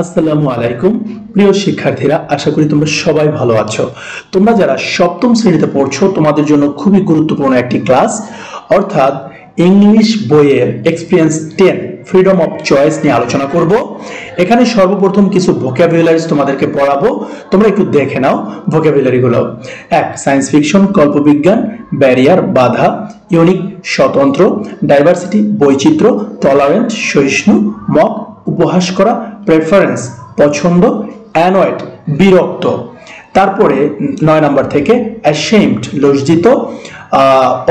আসসালামু আলাইকুম প্রিয় শিক্ষার্থীরা, আশা করি তোমরা সবাই ভালো আছো। তোমরা যারা সপ্তম শ্রেণীতে পড়ছো তোমাদের জন্য খুবই গুরুত্বপূর্ণ একটি ক্লাস, অর্থাৎ ইংলিশ বইয়ের এক্সপিরিয়েন্স 10 ফ্রিডম অফ চয়েস নিয়ে আলোচনা করব। এখানে সর্বপ্রথম কিছু ভোকাবুলারিজ তোমাদেরকে পড়াবো, তোমরা একটু দেখে নাও ভোকাবুলারিগুলো। 1. সায়েন্স ফিকশন কল্পবিজ্ঞান, ব্যারিয়ার বাধা, ইউনিক স্বতন্ত্র, ডাইভার্সিটি বৈচিত্র্য, টলারেন্ট সহিষ্ণু, মক উপহাস করা, প্রেফারেন্স পছন্দ, অ্যানয়েড বিরক্ত। তারপরে 9 নম্বর থেকে অ্যাশেমড লজ্জিত,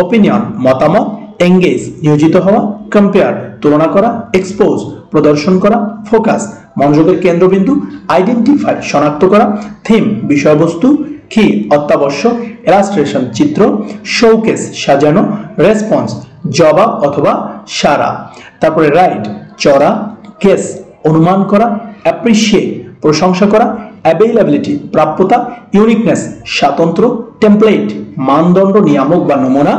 অপিনিয়ন মতামত, এঙ্গেজ নিয়োজিত হওয়া, কম্পেয়ার তুলনা করা, এক্সপোজ প্রদর্শন করা, ফোকাস মনোযোগের কেন্দ্রবিন্দু, আইডেন্টিফাই শনাক্ত করা, থিম বিষয়বস্তু, কি অত্যাবশ্যক, ইলাস্ট্রেশন চিত্র, শোকেস সাজানো, রেসপন্স জবাব অথবা সাড়া। তারপরে রাইট চড়া, গেস অনুমান করা, অ্যাপ্রিশিয়েট প্রশংসা করা, অ্যাভেইলেবিলিটি প্রাপ্যতা, ইউনিকনেস স্বাতন্ত্র, টেমপ্লেট মানদণ্ড নিয়ামক বা নমুনা,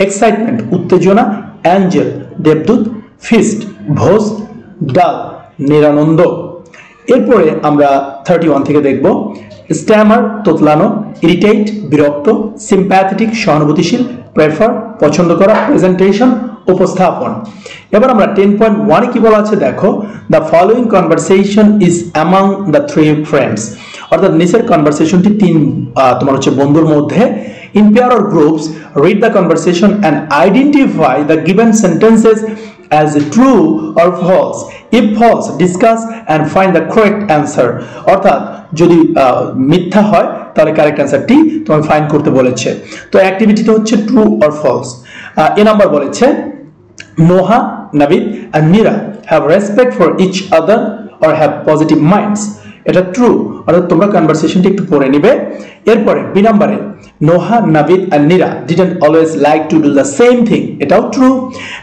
এক্সাইটমেন্ট উত্তেজনা, অ্যাঞ্জেল দেবদূত, ফিস্ট ভোজ, ডাল নিরানন্দ। এরপরে আমরা 31 থেকে দেখব স্ট্যামার তোতলানো, ইরিটেট বিরক্ত, সিম্প্যাথেটিক সহানুভূতিশীল, প্রেফার পছন্দ করা, প্রেজেন্টেশন উপস্থাপন। এবার আমরা 10.1 কি বলা আছে দেখো, the following conversation is among the three friends, অর্থাৎ নিচের কনভারসেশনটি তোমার হচ্ছে বন্ধুর মধ্যে। In pair or groups read the conversation and identify the given sentences as true or false. If false, discuss and find the correct answer. অর্থাৎ যদি মিথ্যা হয় তাহলে কারেক্ট অ্যান্সারটি তোমাকে ফাইন্ড করতে বলেছে। তো অ্যাক্টিভিটিটা হচ্ছে ট্রু অর ফলস। এ নাম্বার বলেছে Noah Navid and Mira have respect for each other or have positive minds. এটা ট্রু, অর্থাৎ তোমরা কনভারসেশনটি একটু পড়ে নিবে। এরপরে বি নাম্বারে Noha Navid and Mira didn't always like to do the same thing. এটাও true.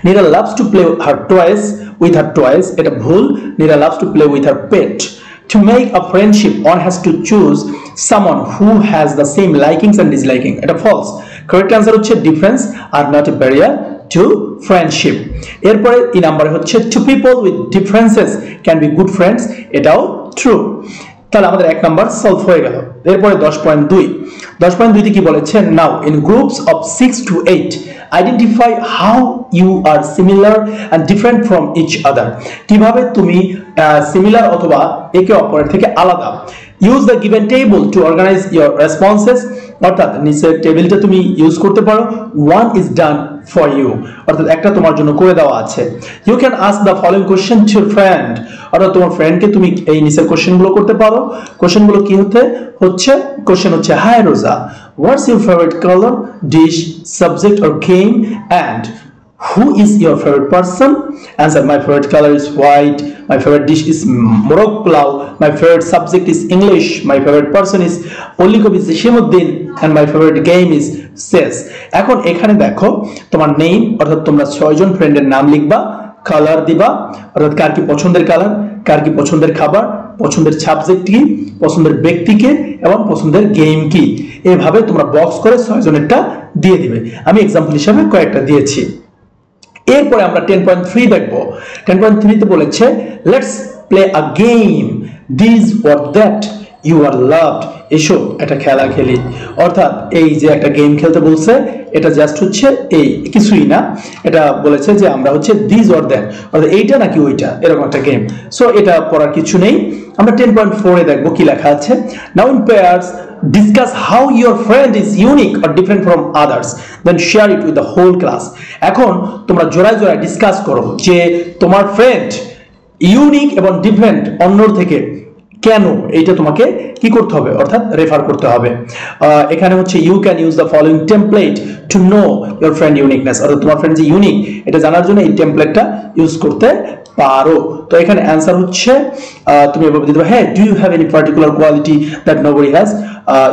Mira loves to play with her toys. এটা ভুল। Mira loves to play with her pet. To make a friendship, one has to choose someone who has the same likings and disliking. এটা false. Correct answer হচ্ছে difference are not a barrier to friendship. এরপরে ই নাম্বারে হচ্ছে two people with differences can be good friends. এটাও true. তাহলে আমাদের এক number solve হয়ে গেল। এরপরে 10.2 তে কি বলেছে, now in groups of 6 to 8 identify how you are similar and different from each other. কিভাবে তুমি সিমিলার অথবা একে অপরের থেকে আলাদা। Use the given table to organize your responses, অর্থাৎ নিচের টেবিলটা তুমি ইউজ করতে পারো। One is done for you, অর্থাৎ একটা তোমার জন্য করে দেওয়া আছে। You can ask the following question to your friend, অর্থাৎ তোমার ফ্রেন্ডকে তুমি এই নিচের কোশ্চেনগুলো করতে পারো। কোশ্চেনগুলো কি হচ্ছে কোশ্চেন হচ্ছে, হাই রোজা, what's your favourite colour, dish, subject or game, and who is your favorite person? Answer, my favorite color is white, my favorite dish is morok pulao, my favorite subject is English, my favorite person is Olikobi Shimuddin, and my favorite game is chess. এখন এখানে দেখো তোমার name, অর্থাৎ তোমরা 6 জন ফ্রেন্ডের নাম লিখবা, colour দিবা, অর্থাৎ কার কি পছন্দের কালার, কার কি পছন্দের খাবার, পছন্দের সাবজেক্ট কি, পছন্দের ব্যক্তিকে এবং পছন্দের গেম কি। এইভাবে তোমরা বক্স করে 6 জনেরটা দিয়ে দিবে। আমি एग्जांपल হিসেবে কয়েকটা দিয়েছি। এরপরে আমরা 10.3 দেখব। 10.3 তে বলেছে let's play a game, this or that, you are loved, এসো একটা খেলা খেলি। অর্থাৎ এই যে একটা গেম খেলতে বলছে, এটা জাস্ট হচ্ছে এই কিছুই না, এটা বলেছে যে আমরা হচ্ছে দিস অর দ্যাট, অর্থাৎ এইটা নাকি ওইটা, এরকম একটা গেম। সো এটা পড়ার কিছু নেই। আমরা 10.4 এ দেখব কি লেখা আছে। নাও in pairs discuss how your friend is unique or different from others, then share it with the whole class. এখন তোমরা জোড়ায় জোড়ায় ডিসকাস করো যে তোমার ফ্রেন্ড ইউনিক এবং ডিফারেন্ট অন্যর থেকে কেন, এইটা তোমাকে কি করতে হবে, অর্থাৎ রেফার করতে হবে। এখানে হচ্ছে you can use the following template to know your friend uniqueness, অর্থাৎ তোমার ফ্রেন্ড যে ইউনিক এটা জানার জন্য এই টেমপ্লেটটা ইউজ করতে পারো। তো এখানে অ্যান্সার হচ্ছে তুমি এভাবে দিতে পারো, হ্যাঁ, do you have any particular quality that nobody has.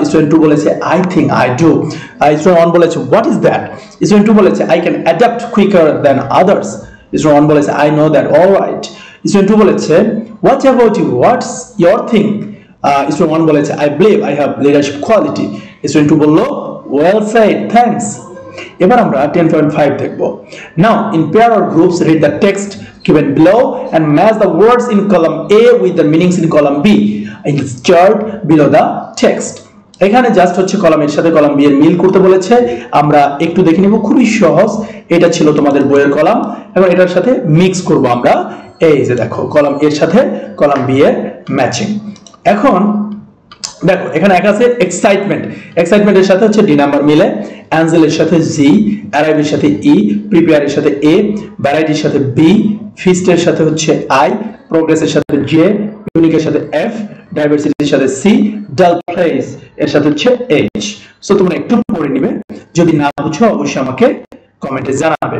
Student 2 বলেছে I think I do. Student 1 বলেছে হোয়াট ইজ দ্যাট। স্টুডেন্ট 2 বলেছে I can adapt quicker than others. Student 1 বলেছে I know that, alright. Student 2 বলেছে what about you, what's your thing. Student 1 বলেছে I believe I have leadership quality. Student 2 বলল well said, thanks. এবার আমরা 10.5 দেখব। Now in pair or groups read the text given below and match the words in column A with the meanings in column B in the chart below the text. এখানে just হচ্ছে column এর সাথে column B এর মিল করতে বলেছে। আমরা একটু দেখে নিব, খুবই সহজ। এটা ছিল তোমাদের বইয়ের কলাম, এবং এটার সাথে মিক্স করব আমরা। এই যে দেখো, কলাম এর সাথে কলাম বি এর ম্যাচিং। এখন দেখো এখানে এক আছে এক্সাইটমেন্ট। এক্সাইটমেন্টের সাথে হচ্ছে ডি নাম্বার মিলে, অ্যাঞ্জেলের সাথে জি, অ্যারাইভের সাথে ই, প্রিপেয়ারের সাথে এ, ভ্যারাইটির সাথে বি, ফিস্টের সাথে হচ্ছে আই, প্রোগ্রেসের সাথে জে, ইউনিকের সাথে এফ, ডাইভার্সিটির সাথে সি, ডাল প্লেস এর সাথে হচ্ছে এইচ। সো তোমরা একটু পড়ে নিবে, যদি না বুঝো অবশ্যই আমাকে কমেন্টে জানাবে।